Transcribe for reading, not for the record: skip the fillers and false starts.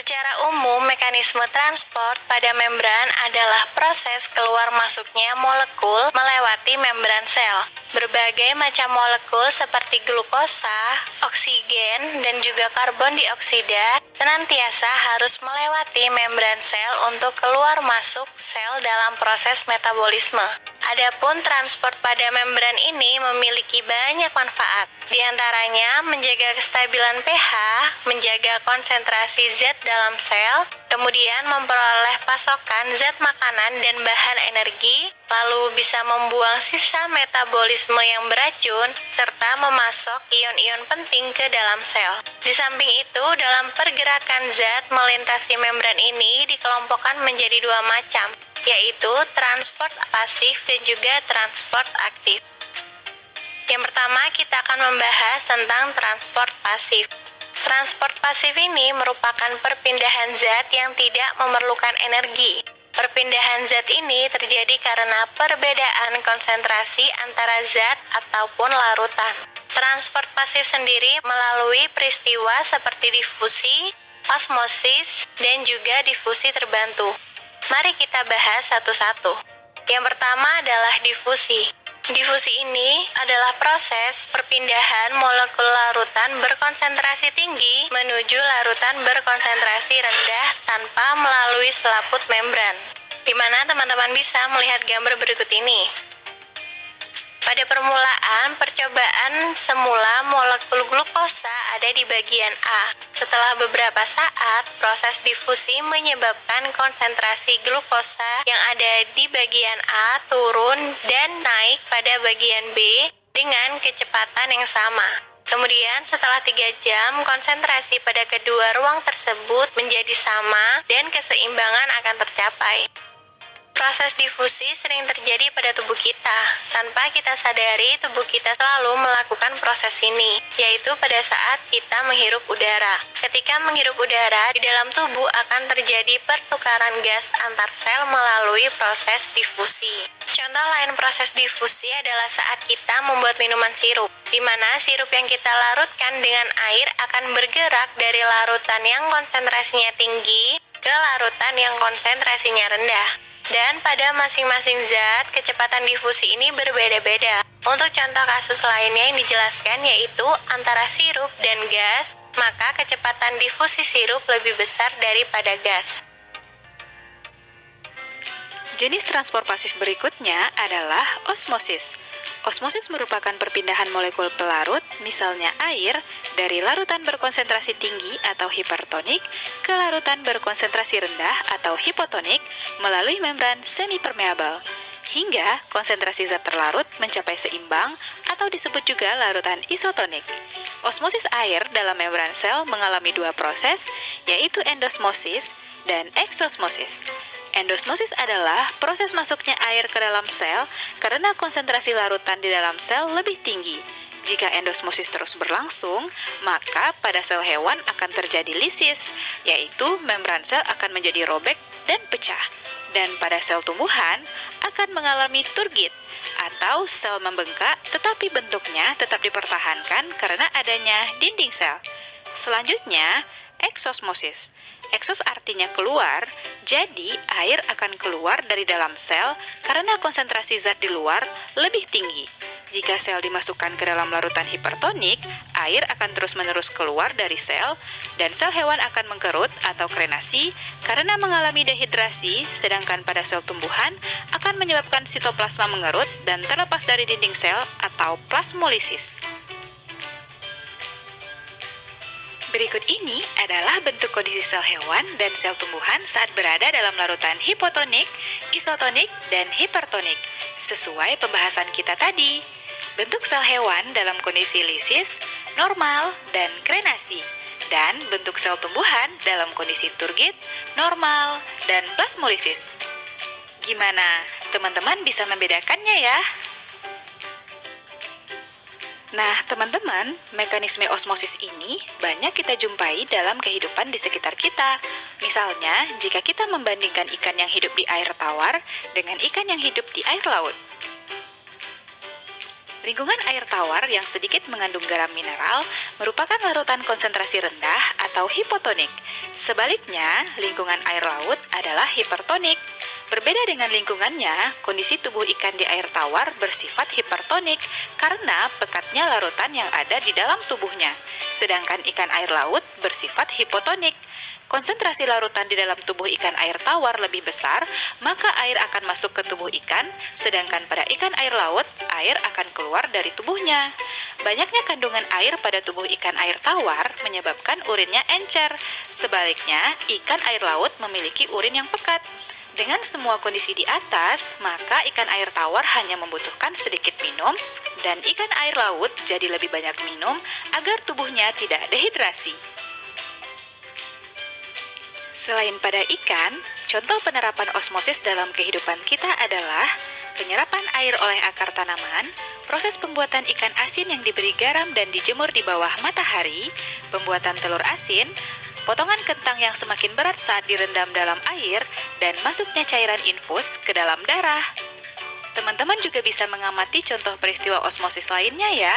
Secara umum, mekanisme transport pada membran adalah proses keluar masuknya molekul melewati membran sel. Berbagai macam molekul seperti glukosa, oksigen, dan juga karbon dioksida senantiasa harus melewati membran sel untuk keluar masuk sel dalam proses metabolisme. Adapun transport pada membran ini memiliki banyak manfaat. Di antaranya menjaga kestabilan pH, menjaga konsentrasi zat dalam sel, kemudian memperoleh pasokan zat makanan dan bahan energi, lalu bisa membuang sisa metabolisme yang beracun, serta memasok ion-ion penting ke dalam sel. Di samping itu, dalam pergerakan zat melintasi membran ini dikelompokkan menjadi dua macam, yaitu transport pasif dan juga transport aktif. Yang pertama, kita akan membahas tentang transport pasif. Transport pasif ini merupakan perpindahan zat yang tidak memerlukan energi. Perpindahan zat ini terjadi karena perbedaan konsentrasi antara zat ataupun larutan. Transport pasif sendiri melalui peristiwa seperti difusi, osmosis, dan juga difusi terbantu. Mari kita bahas satu-satu. Yang pertama adalah difusi. Difusi ini adalah proses perpindahan molekul larutan berkonsentrasi tinggi menuju larutan berkonsentrasi rendah tanpa melalui selaput membran. Di mana teman-teman bisa melihat gambar berikut ini. Pada permulaan percobaan semula molekul glukosa ada di bagian A. Setelah beberapa saat, proses difusi menyebabkan konsentrasi glukosa yang ada di bagian A turun dan naik pada bagian B dengan kecepatan yang sama. Kemudian setelah 3 jam, konsentrasi pada kedua ruang tersebut menjadi sama dan keseimbangan akan tercapai. Proses difusi sering terjadi pada tubuh kita. Tanpa kita sadari, tubuh kita selalu melakukan proses ini, yaitu pada saat kita menghirup udara. Ketika menghirup udara, di dalam tubuh akan terjadi pertukaran gas antar sel melalui proses difusi. Contoh lain proses difusi adalah saat kita membuat minuman sirup, di mana sirup yang kita larutkan dengan air akan bergerak dari larutan yang konsentrasinya tinggi ke larutan yang konsentrasinya rendah. Dan pada masing-masing zat, kecepatan difusi ini berbeda-beda. Untuk contoh kasus lainnya yang dijelaskan yaitu antara sirup dan gas, maka kecepatan difusi sirup lebih besar daripada gas. Jenis transport pasif berikutnya adalah osmosis. Osmosis merupakan perpindahan molekul pelarut, misalnya air, dari larutan berkonsentrasi tinggi atau hipertonik ke larutan berkonsentrasi rendah atau hipotonik melalui membran semipermeabel, hingga konsentrasi zat terlarut mencapai seimbang atau disebut juga larutan isotonik. Osmosis air dalam membran sel mengalami dua proses, yaitu endosmosis dan eksosmosis. Endosmosis adalah proses masuknya air ke dalam sel karena konsentrasi larutan di dalam sel lebih tinggi. Jika endosmosis terus berlangsung, maka pada sel hewan akan terjadi lisis, yaitu membran sel akan menjadi robek dan pecah. Dan pada sel tumbuhan akan mengalami turgid atau sel membengkak, tetapi bentuknya tetap dipertahankan karena adanya dinding sel. Selanjutnya, eksosmosis. Eksos artinya keluar, jadi air akan keluar dari dalam sel karena konsentrasi zat di luar lebih tinggi. Jika sel dimasukkan ke dalam larutan hipertonik, air akan terus-menerus keluar dari sel, dan sel hewan akan mengkerut atau krenasi karena mengalami dehidrasi, sedangkan pada sel tumbuhan akan menyebabkan sitoplasma mengerut dan terlepas dari dinding sel atau plasmolisis. Berikut ini adalah bentuk kondisi sel hewan dan sel tumbuhan saat berada dalam larutan hipotonik, isotonik, dan hipertonik, sesuai pembahasan kita tadi. Bentuk sel hewan dalam kondisi lisis, normal, dan krenasi, dan bentuk sel tumbuhan dalam kondisi turgid, normal, dan plasmolisis. Gimana? Teman-teman bisa membedakannya ya? Nah, teman-teman, mekanisme osmosis ini banyak kita jumpai dalam kehidupan di sekitar kita. Misalnya, jika kita membandingkan ikan yang hidup di air tawar dengan ikan yang hidup di air laut. Lingkungan air tawar yang sedikit mengandung garam mineral merupakan larutan konsentrasi rendah atau hipotonik. Sebaliknya, lingkungan air laut adalah hipertonik. Berbeda dengan lingkungannya, kondisi tubuh ikan di air tawar bersifat hipertonik karena pekatnya larutan yang ada di dalam tubuhnya. Sedangkan ikan air laut bersifat hipotonik. Konsentrasi larutan di dalam tubuh ikan air tawar lebih besar, maka air akan masuk ke tubuh ikan, sedangkan pada ikan air laut, air akan keluar dari tubuhnya. Banyaknya kandungan air pada tubuh ikan air tawar menyebabkan urinnya encer. Sebaliknya, ikan air laut memiliki urin yang pekat. Dengan semua kondisi di atas, maka ikan air tawar hanya membutuhkan sedikit minum, dan ikan air laut jadi lebih banyak minum agar tubuhnya tidak dehidrasi. Selain pada ikan, contoh penerapan osmosis dalam kehidupan kita adalah penyerapan air oleh akar tanaman, proses pembuatan ikan asin yang diberi garam dan dijemur di bawah matahari, pembuatan telur asin, potongan kentang yang semakin berat saat direndam dalam air, dan masuknya cairan infus ke dalam darah. Teman-teman juga bisa mengamati contoh peristiwa osmosis lainnya ya.